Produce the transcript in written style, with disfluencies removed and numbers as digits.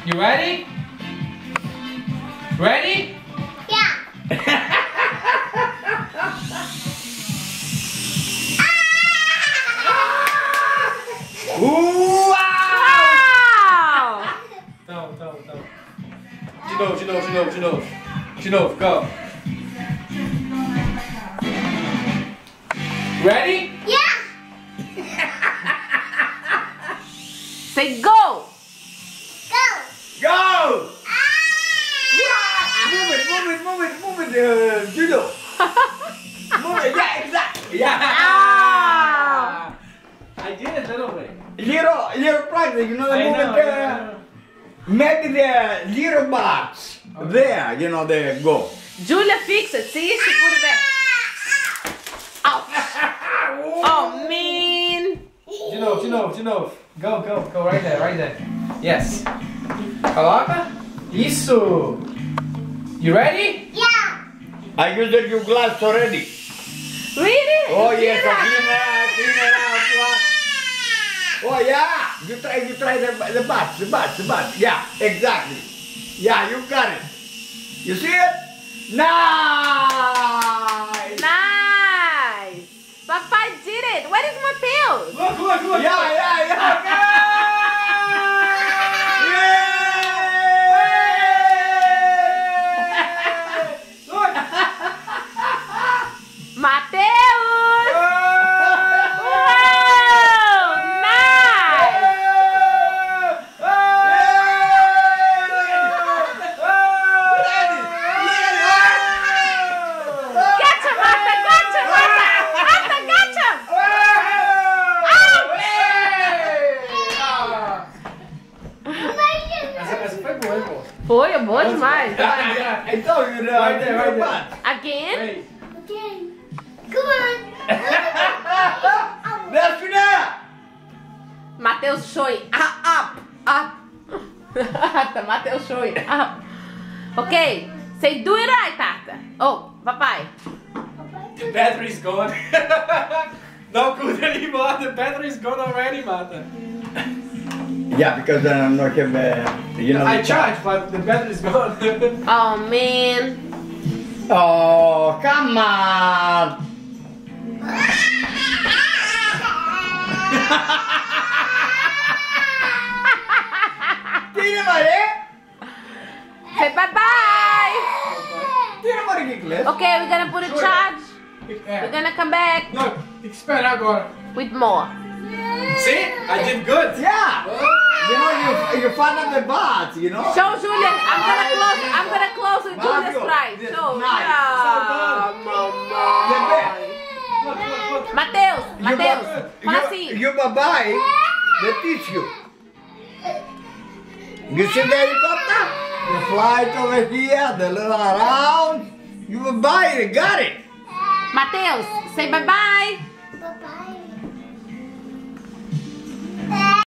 You ready? Ready? Yeah. Wow! Não. De novo, go. Ready? Yeah. Say go! Go. Go! Move it, judo. Move it, yeah, exactly. Yeah. Ah! I did a little bit. Little practice, you know the I movement. know. Maybe the little box there, you know, there go. Julia, fix it. See, she put it back. Ouch. Oh, man. De novo. Go right there. Yes. Coloca. Isso. You ready? Yeah. I used your glass already. Really? Oh yes, Kira. clean it out. Oh yeah, you try the butts. Yeah, exactly. Yeah, you got it. You see it? Nice. Nice. Papai did it. Where is Mateus? Look. Yeah. Mateus! Wow! Nice! Gotcha, Marta! Gotcha! Essa foi boa, hein, pô? Foi, boa demais. I told you that. Right there. Again? Wait. Okay. Come on. That's enough. Mateus showing up. Mateus showing up. Okay, say do it right, Tata. Oh, papai. The battery's gone. Not good anymore. The battery's gone already, Marta. Yeah, because I'm not you know. I charged, but the battery's gone. Oh, man. Oh, come on. Tira Maria. Say bye-bye. Tira Maria Nicholas. Okay, we're gonna put a charge. We're gonna come back No, tem que esperar agora. with more. See? I did good. Yeah. You know, you found out the bots, you know. Show Julia. I'm gonna close with Julia's prize. Yes, Show. nice. Yeah, Look. Mateus. Fala assim. You bye-bye, they teach you. You see the helicopter? You fly it over here, they look around. You bye-bye, you got it. Mateus, say bye-bye. Bye-bye.